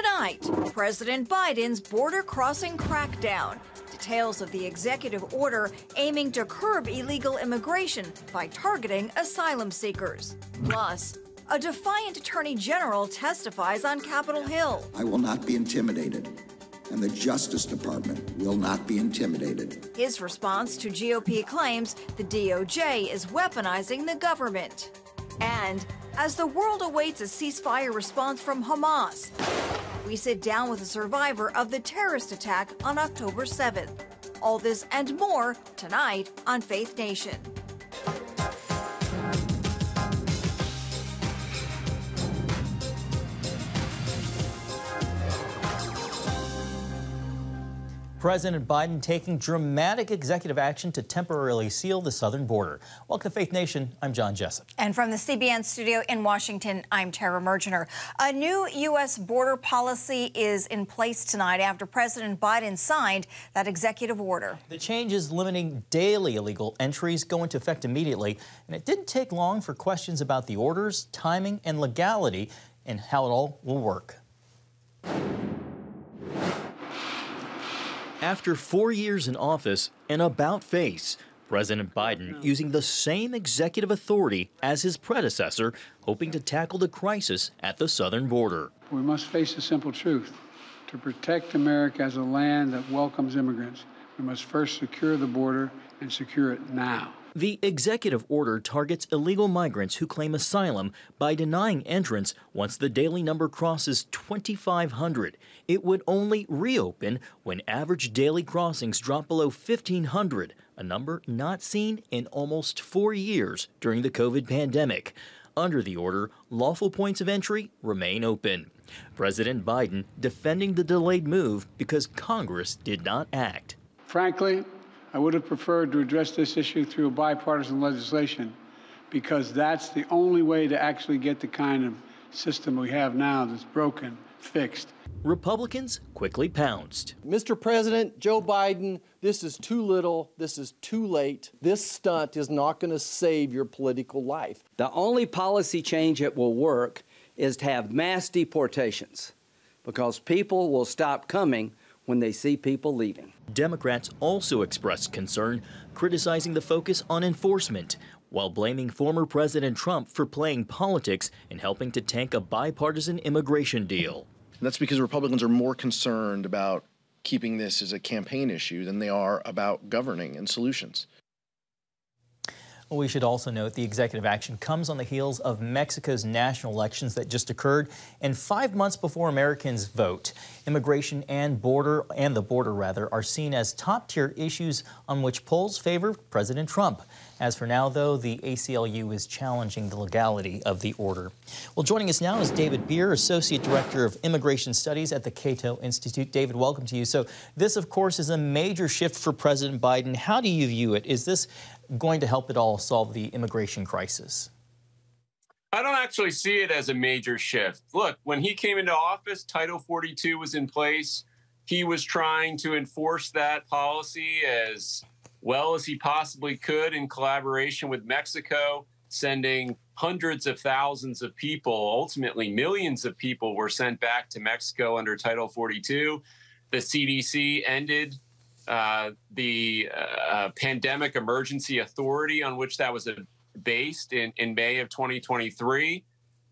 Tonight, President Biden's border crossing crackdown. Details of the executive order aiming to curb illegal immigration by targeting asylum seekers. Plus, a defiant attorney general testifies on Capitol Hill. I will not be intimidated, and the Justice Department will not be intimidated. His response to GOP claims the DOJ is weaponizing the government. And as the world awaits a ceasefire response from Hamas, we sit down with a survivor of the terrorist attack on October 7th. All this and more tonight on Faith Nation. President Biden taking dramatic executive action to temporarily seal the southern border. Welcome to Faith Nation. I'm John Jessup. And from the CBN studio in Washington, I'm Tara Mergener. A new U.S. border policy is in place tonight after President Biden signed that executive order. The changes limiting daily illegal entries go into effect immediately, and it didn't take long for questions about the orders, timing, and legality, and how it all will work. After 4 years in office, an about-face, President Biden using the same executive authority as his predecessor, hoping to tackle the crisis at the southern border. We must face the simple truth. To protect America as a land that welcomes immigrants, we must first secure the border and secure it now. The executive order targets illegal migrants who claim asylum by denying entrance once the daily number crosses 2,500. It would only reopen when average daily crossings drop below 1,500, a number not seen in almost 4 years during the COVID pandemic. Under the order, lawful points of entry remain open. President Biden defending the delayed move because Congress did not act. Frankly, I would have preferred to address this issue through bipartisan legislation because that's the only way to actually get the kind of system we have now that's broken, fixed. Republicans quickly pounced. Mr. President, Joe Biden, this is too little, this is too late. This stunt is not going to save your political life. The only policy change that will work is to have mass deportations because people will stop coming when they see people leaving. Democrats also expressed concern, criticizing the focus on enforcement, while blaming former President Trump for playing politics and helping to tank a bipartisan immigration deal. And that's because Republicans are more concerned about keeping this as a campaign issue than they are about governing and solutions. We should also note the executive action comes on the heels of Mexico's national elections that just occurred, and 5 months before Americans vote. Immigration and the border are seen as top-tier issues on which polls favor President Trump. As for now, though, the ACLU is challenging the legality of the order. Well, joining us now is David Beer, Associate Director of Immigration Studies at the Cato Institute. David, welcome to you. So this, of course, is a major shift for President Biden. How do you view it? Is this going to help at all solve the immigration crisis? I don't actually see it as a major shift. Look, when he came into office, Title 42 was in place. He was trying to enforce that policy as well as he possibly could in collaboration with Mexico, sending hundreds of thousands of people. Ultimately, millions of people were sent back to Mexico under Title 42. The CDC ended the Pandemic Emergency Authority on which that was based in May of 2023.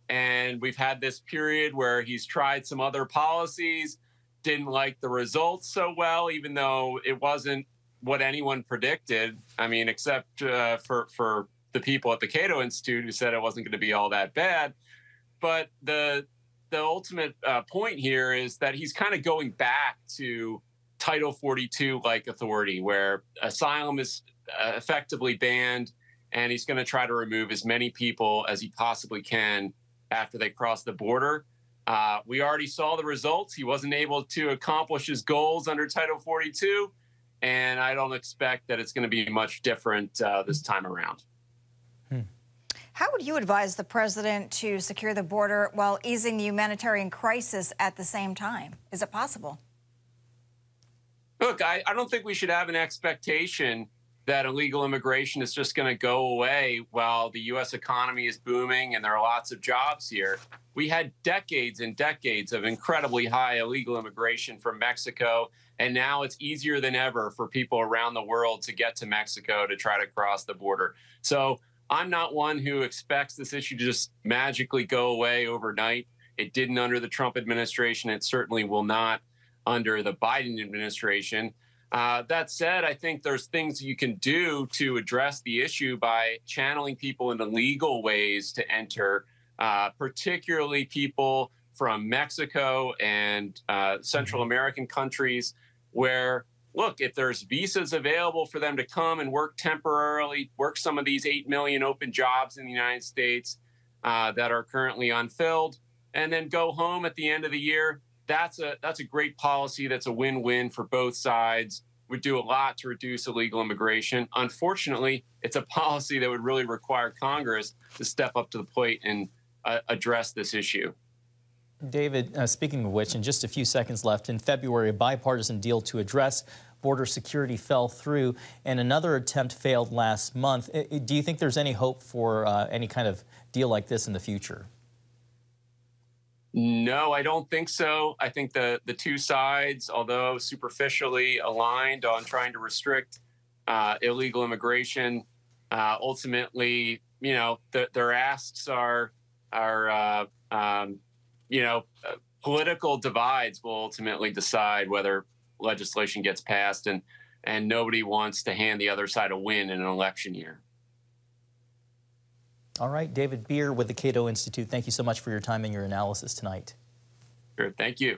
And we've had this period where he's tried some other policies, didn't like the results so well, even though it wasn't what anyone predicted. I mean, except for the people at the Cato Institute who said it wasn't going to be all that bad. But the ultimate point here is that he's kind of going back to Title 42-like authority, where asylum is effectively banned, and he's going to try to remove as many people as he possibly can after they cross the border. We already saw the results. He wasn't able to accomplish his goals under Title 42, and I don't expect that it's going to be much different this time around. How would you advise the president to secure the border while easing the humanitarian crisis at the same time? Is it possible? Look, I don't think we should have an expectation that illegal immigration is just going to go away while the U.S. economy is booming and there are lots of jobs here. We had decades and decades of incredibly high illegal immigration from Mexico, and now it's easier than ever for people around the world to get to Mexico to try to cross the border. So I'm not one who expects this issue to just magically go away overnight. It didn't under the Trump administration. It certainly will not under the Biden administration. That said, I think there's things you can do to address the issue by channeling people into legal ways to enter, particularly people from Mexico and Central American countries where, look, if there's visas available for them to come and work temporarily, work some of these 8 million open jobs in the United States that are currently unfilled, and then go home at the end of the year, that's a great policy. That's a win-win for both sides. Would do a lot to reduce illegal immigration. Unfortunately, it's a policy that would really require Congress to step up to the plate and address this issue. David, speaking of which, in just a few seconds left, in February, a bipartisan deal to address border security fell through, and another attempt failed last month. Do you think there's any hope for any kind of deal like this in the future? No, I don't think so. I think the two sides, although superficially aligned on trying to restrict illegal immigration, ultimately, you know, their asks are political divides will ultimately decide whether legislation gets passed, and nobody wants to hand the other side a win in an election year. All right, David Beer with the Cato Institute, thank you so much for your time and your analysis tonight. Sure, thank you.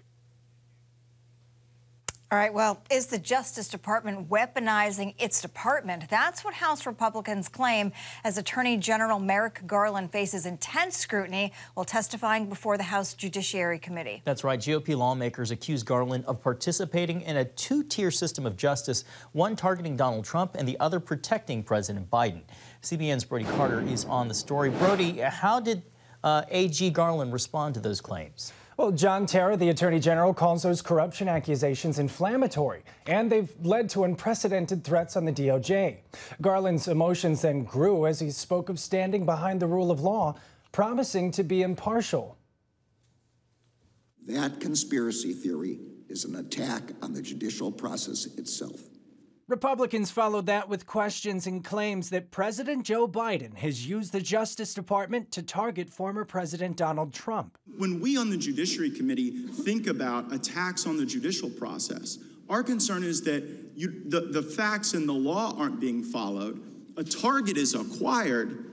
All right, well, is the Justice Department weaponizing its department? That's what House Republicans claim as Attorney General Merrick Garland faces intense scrutiny while testifying before the House Judiciary Committee. That's right. GOP lawmakers accuse Garland of participating in a two-tier system of justice, one targeting Donald Trump and the other protecting President Biden. CBN's Brody Carter is on the story. Brody, how did AG Garland respond to those claims? Well, John Terra, the Attorney General, calls those corruption accusations inflammatory, and they've led to unprecedented threats on the DOJ. Garland's emotions then grew as he spoke of standing behind the rule of law, promising to be impartial. That conspiracy theory is an attack on the judicial process itself. Republicans followed that with questions and claims that President Joe Biden has used the Justice Department to target former President Donald Trump. When we on the Judiciary Committee think about attacks on the judicial process, our concern is that the facts and the law aren't being followed. A target is acquired,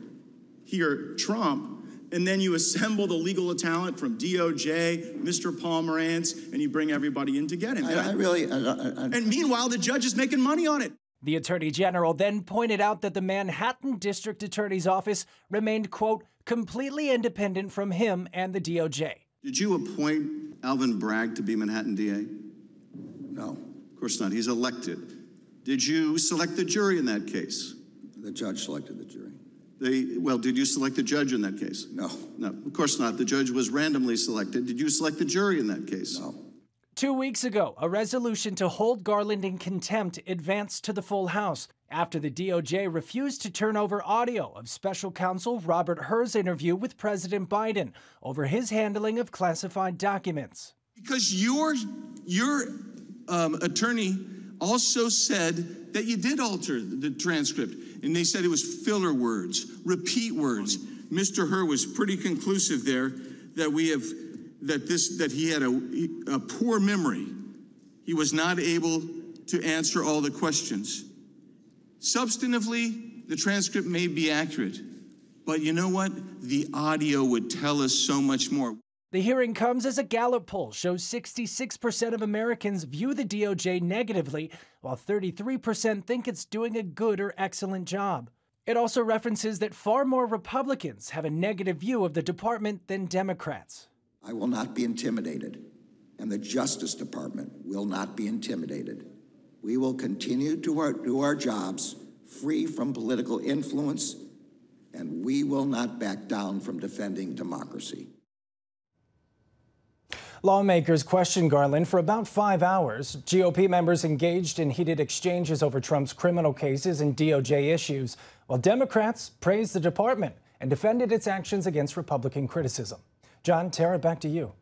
here Trump, and then you assemble the legal talent from DOJ, Mr. Pomerantz, and you bring everybody in to get him. And meanwhile, the judge is making money on it. The Attorney General then pointed out that the Manhattan District Attorney's Office remained, quote, completely independent from him and the DOJ. Did you appoint Alvin Bragg to be Manhattan DA? No. Of course not. He's elected. Did you select the jury in that case? The judge selected the jury. Well, did you select the judge in that case? No. No, of course not. The judge was randomly selected. Did you select the jury in that case? No. 2 weeks ago, a resolution to hold Garland in contempt advanced to the full House after the DOJ refused to turn over audio of special counsel Robert Hur's interview with President Biden over his handling of classified documents. Because your attorney also said that you did alter the transcript, and they said it was filler words, repeat words. Mr. Hur was pretty conclusive there that he had a poor memory. He was not able to answer all the questions. Substantively, the transcript may be accurate, but you know what? The audio would tell us so much more. The hearing comes as a Gallup poll shows 66% of Americans view the DOJ negatively, while 33% think it's doing a good or excellent job. It also references that far more Republicans have a negative view of the department than Democrats. I will not be intimidated, and the Justice Department will not be intimidated. We will continue to do our jobs free from political influence, and we will not back down from defending democracy. Lawmakers questioned Garland for about 5 hours. GOP members engaged in heated exchanges over Trump's criminal cases and DOJ issues, while Democrats praised the department and defended its actions against Republican criticism. John, Tara, back to you.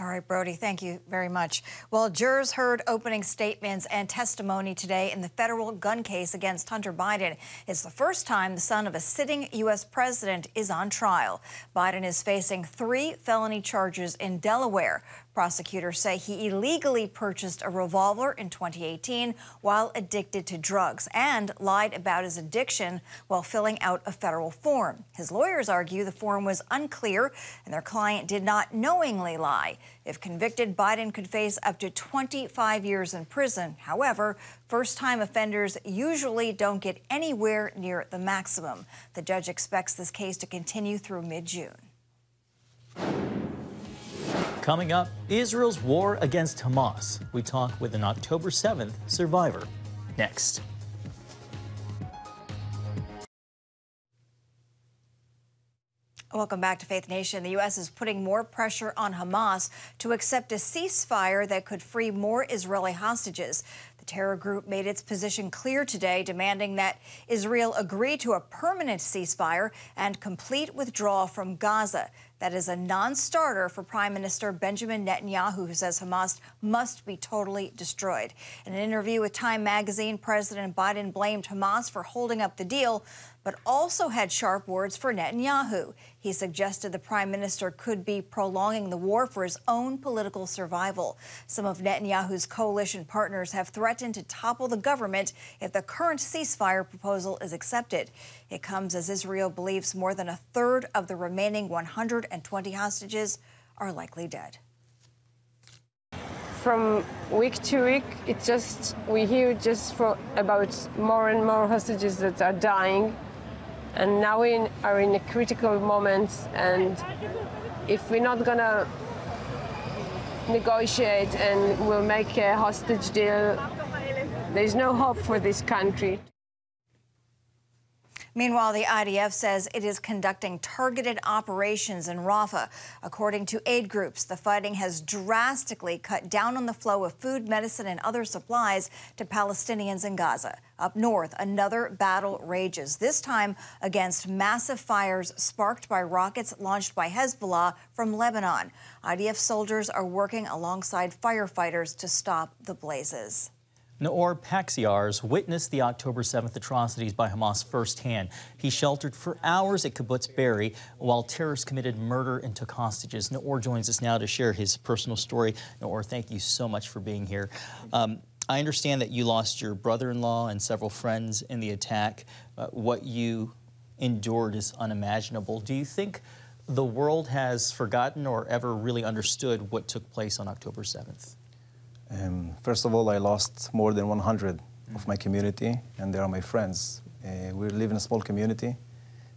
All right, Brody, thank you very much. Well, jurors heard opening statements and testimony today in the federal gun case against Hunter Biden. It's the first time the son of a sitting U.S. president is on trial. Biden is facing 3 felony charges in Delaware. Prosecutors say he illegally purchased a revolver in 2018 while addicted to drugs and lied about his addiction while filling out a federal form. His lawyers argue the form was unclear and their client did not knowingly lie. If convicted, Biden could face up to 25 years in prison. However, first-time offenders usually don't get anywhere near the maximum. The judge expects this case to continue through mid-June. Coming up, Israel's war against Hamas. We talk with an October 7th survivor. Next. Welcome back to Faith Nation. The U.S. is putting more pressure on Hamas to accept a ceasefire that could free more Israeli hostages. The terror group made its position clear today, demanding that Israel agree to a permanent ceasefire and complete withdrawal from Gaza. That is a non-starter for Prime Minister Benjamin Netanyahu, who says Hamas must be totally destroyed. In an interview with Time magazine, President Biden blamed Hamas for holding up the deal, but also had sharp words for Netanyahu. He suggested the prime minister could be prolonging the war for his own political survival. Some of Netanyahu's coalition partners have threatened to topple the government if the current ceasefire proposal is accepted. It comes as Israel believes more than a third of the remaining 120 hostages are likely dead. From week to week, we hear about more and more hostages that are dying. And now we are in a critical moment, and if we're not gonna negotiate and we'll make a hostage deal, there's no hope for this country. Meanwhile, the IDF says it is conducting targeted operations in Rafah. According to aid groups, the fighting has drastically cut down on the flow of food, medicine, and other supplies to Palestinians in Gaza. Up north, another battle rages, this time against massive fires sparked by rockets launched by Hezbollah from Lebanon. IDF soldiers are working alongside firefighters to stop the blazes. Naor Paxiars witnessed the October 7th atrocities by Hamas firsthand. He sheltered for hours at Kibbutz Be'eri while terrorists committed murder and took hostages. Naor joins us now to share his personal story. Naor, thank you so much for being here. I understand that you lost your brother-in-law and several friends in the attack. What you endured is unimaginable. Do you think the world has forgotten or ever really understood what took place on October 7th? First of all, I lost more than 100 of my community, and they are my friends. We live in a small community.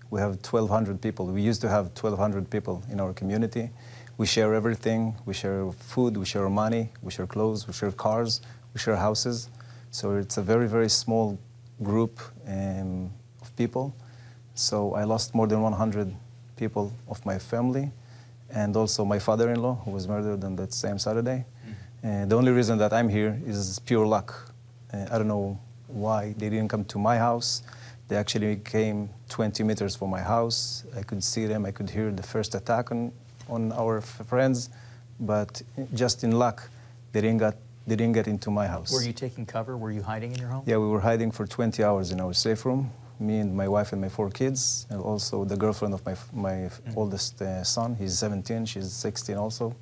We have 1,200 people. We used to have 1,200 people in our community. We share everything. We share food, we share money, we share clothes, we share cars, we share houses. So it's a very, very small group of people. So I lost more than 100 people of my family, and also my father-in-law, who was murdered on that same Saturday. The only reason that I'm here is pure luck. I don't know why they didn't come to my house. They actually came 20 meters from my house. I could see them. I could hear the first attack on our friends, but just in luck, they didn't get into my house. Were you taking cover? Were you hiding in your home? Yeah, we were hiding for 20 hours in our safe room. Me and my wife and my 4 kids, and also the girlfriend of my oldest son. He's 17. She's 16 also.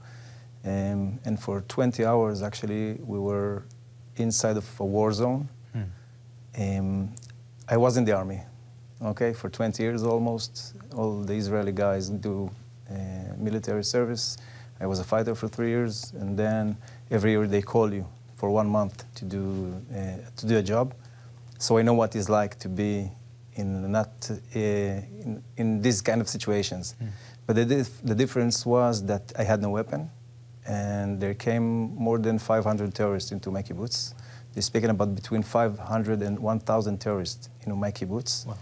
And for 20 hours, actually, we were inside of a war zone. I was in the army, okay, for 20 years almost. All the Israeli guys do military service. I was a fighter for 3 years, and then every year they call you for 1 month to do a job. So I know what it's like to be in these kind of situations. But the difference was that I had no weapon. And there came more than 500 terrorists into my kibbutz. They're speaking about between 500 and 1,000 terrorists in my kibbutz. Wow.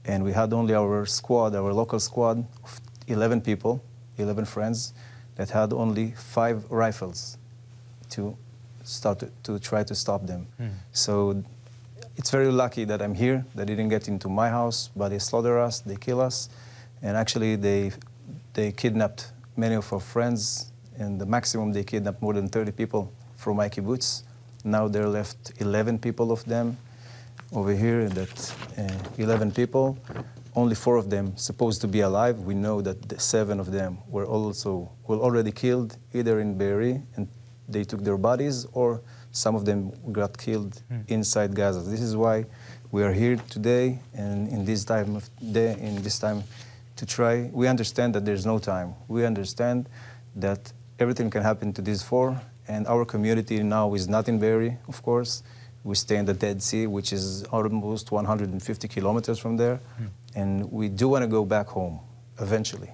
And we had only our squad, our local squad, of 11 people, 11 friends. that had only 5 rifles to try to stop them. So it's very lucky that I'm here. They didn't get into my house, but they slaughter us, they kill us, and actually they kidnapped many of our friends, and the maximum they kidnapped more than 30 people from my kibbutz. Now there are left 11 people of them over here, that 11 people. Only 4 of them supposed to be alive. We know that the 7 of them were already killed, either in Be'eri, and they took their bodies, or some of them got killed inside Gaza. This is why we are here today, and in this time to try. We understand that there's no time. We understand that everything can happen to these 4, and our community now is not in Be'eri, of course. We stay in the Dead Sea, which is almost 150 kilometers from there, and we do want to go back home eventually.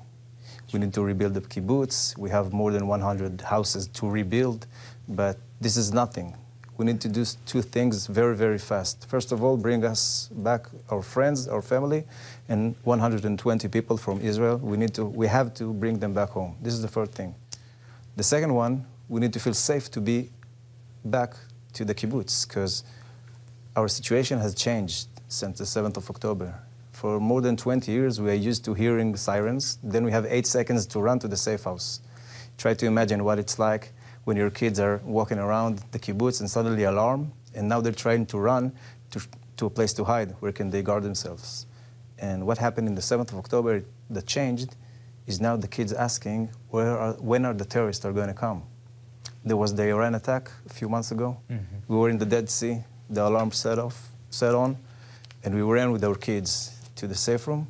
We need to rebuild the kibbutz. We have more than 100 houses to rebuild, but this is nothing. We need to do 2 things very, very fast. First of all, bring us back our friends, our family, and 120 people from Israel. We have to bring them back home. This is the first thing. The second one, we need to feel safe to be back to the kibbutz, because our situation has changed since the 7th of October. For more than 20 years, we are used to hearing sirens. Then we have 8 seconds to run to the safe house. Try to imagine what it's like when your kids are walking around the kibbutz and suddenly alarm, and now they're trying to run to a place to hide. Where can they guard themselves? And what happened in the 7th of October that changed is now the kids asking, when are the terrorists going to come? There was the Iran attack a few months ago. We were in the Dead Sea. The alarm set on, and we ran with our kids to the safe room,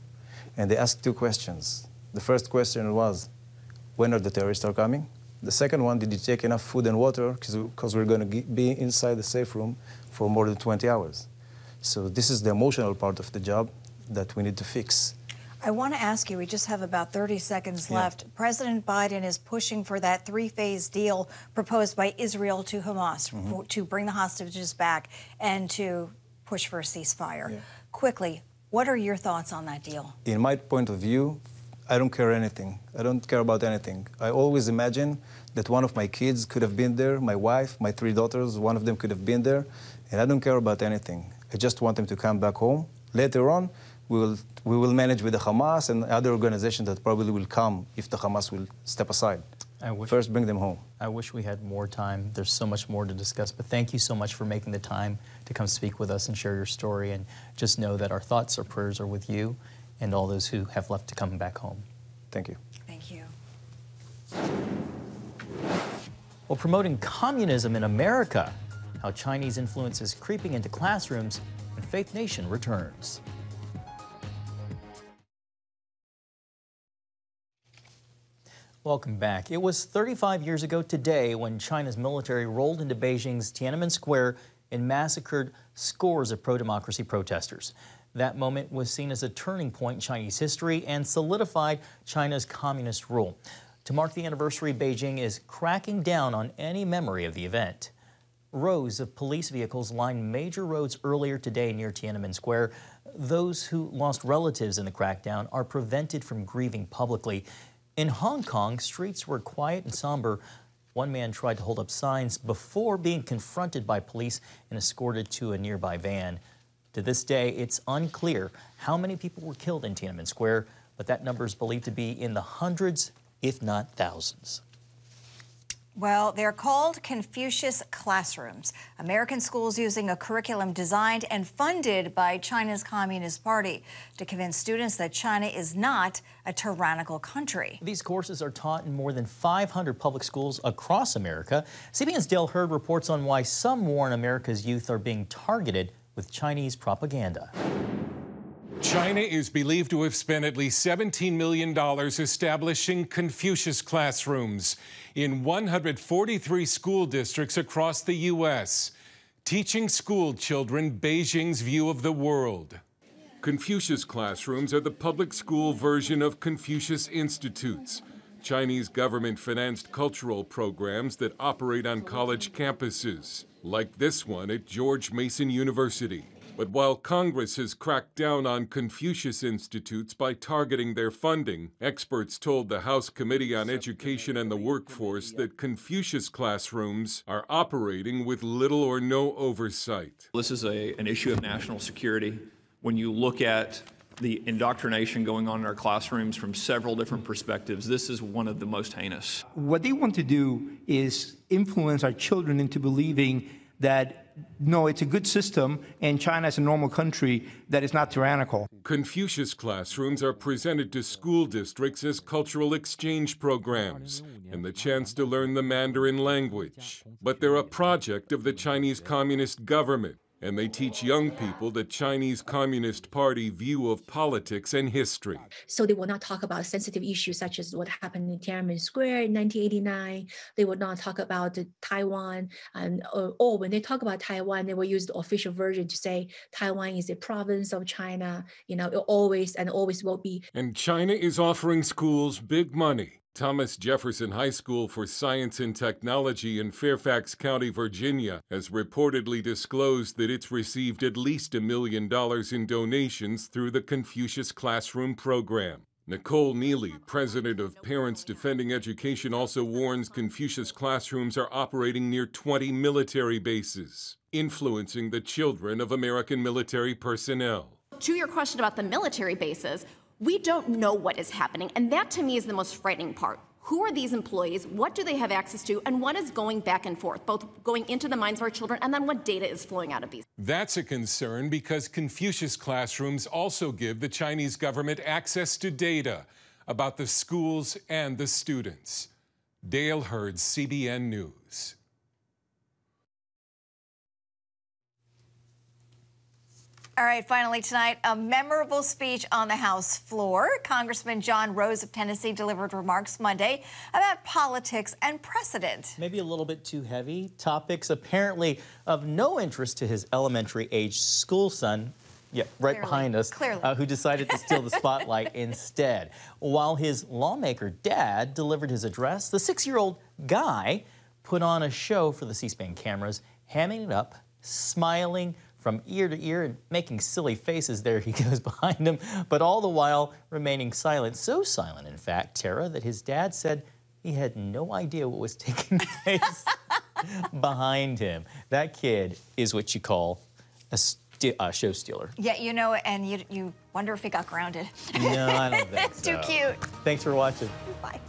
and they asked 2 questions. The first question was, when are the terrorists coming? The second one, did you take enough food and water? Because we're going to be inside the safe room for more than 20 hours. So this is the emotional part of the job that we need to fix. I want to ask you, we just have about 30 seconds left. President Biden is pushing for that 3-phase deal proposed by Israel to Hamas to bring the hostages back and to push for a ceasefire. Quickly, what are your thoughts on that deal? In my point of view, I don't care anything. I don't care about anything. I always imagine that one of my kids could have been there, my wife, my 3 daughters, one of them could have been there, and I don't care about anything. I just want them to come back home. Later on, we will manage with the Hamas and other organizations that probably will come if the Hamas will step aside. First, bring them home. I wish we had more time. There's so much more to discuss, but thank you so much for making the time to come speak with us and share your story. And just know that our thoughts, our prayers are with you and all those who have left to come back home. Thank you. Thank you. Well, promoting communism in America, how Chinese influence is creeping into classrooms, and Faith Nation returns. Welcome back. It was 35 years ago today when China's military rolled into Beijing's Tiananmen Square and massacred scores of pro-democracy protesters. That moment was seen as a turning point in Chinese history and solidified China's communist rule. To mark the anniversary, Beijing is cracking down on any memory of the event. Rows of police vehicles lined major roads earlier today near Tiananmen Square. Those who lost relatives in the crackdown are prevented from grieving publicly. In Hong Kong, streets were quiet and somber. One man tried to hold up signs before being confronted by police and escorted to a nearby van. To this day, it's unclear how many people were killed in Tiananmen Square, but that number is believed to be in the hundreds, if not thousands. Well, they're called Confucius classrooms. American schools using a curriculum designed and funded by China's Communist Party to convince students that China is not a tyrannical country. These courses are taught in more than 500 public schools across America. CBN's Dale Hurd reports on why some warn America's youth are being targeted with Chinese propaganda. China is believed to have spent at least $17 million establishing Confucius classrooms in 143 school districts across the U.S., teaching school children Beijing's view of the world. Confucius classrooms are the public school version of Confucius Institutes, Chinese government-financed cultural programs that operate on college campuses, like this one at George Mason University. But while Congress has cracked down on Confucius Institutes by targeting their funding, experts told the House Committee on Education and the Workforce that Confucius classrooms are operating with little or no oversight. This is an issue of national security. When you look at the indoctrination going on in our classrooms from several different perspectives, this is one of the most heinous. What they want to do is influence our children into believing that no, it's a good system, and China is a normal country that is not tyrannical. Confucius classrooms are presented to school districts as cultural exchange programs and the chance to learn the Mandarin language. But they're a project of the Chinese Communist government, and they teach young people the Chinese Communist Party view of politics and history. So they will not talk about sensitive issues such as what happened in Tiananmen Square in 1989. They will not talk about Taiwan, or when they talk about Taiwan, they will use the official version to say Taiwan is a province of China. You know, it always and always will be. And China is offering schools big money. Thomas Jefferson High School for Science and Technology in Fairfax County, Virginia, has reportedly disclosed that it's received at least $1 million in donations through the Confucius Classroom program. Nicole Neely, president of Parents Defending Education, also warns Confucius classrooms are operating near 20 military bases, influencing the children of American military personnel. To your question about the military bases, we don't know what is happening, and that to me is the most frightening part. Who are these employees? What do they have access to? And what is going back and forth, both going into the minds of our children and then what data is flowing out of these? That's a concern because Confucius classrooms also give the Chinese government access to data about the schools and the students. Dale Hurd, CBN News. All right, finally tonight, a memorable speech on the House floor. Congressman John Rose of Tennessee delivered remarks Monday about politics and precedent. Maybe a little bit too heavy. Topics apparently of no interest to his elementary-age school son, right behind us, who decided to steal the spotlight instead. While his lawmaker dad delivered his address, the 6-year-old guy put on a show for the C-SPAN cameras, hamming it up, smiling from ear to ear and making silly faces. There he goes behind him, but all the while remaining silent. So silent, in fact, Tara, that his dad said he had no idea what was taking place behind him. That kid is what you call a show stealer. Yeah, you know, and you wonder if he got grounded. No, I don't think so. Too cute. Thanks for watching. Bye.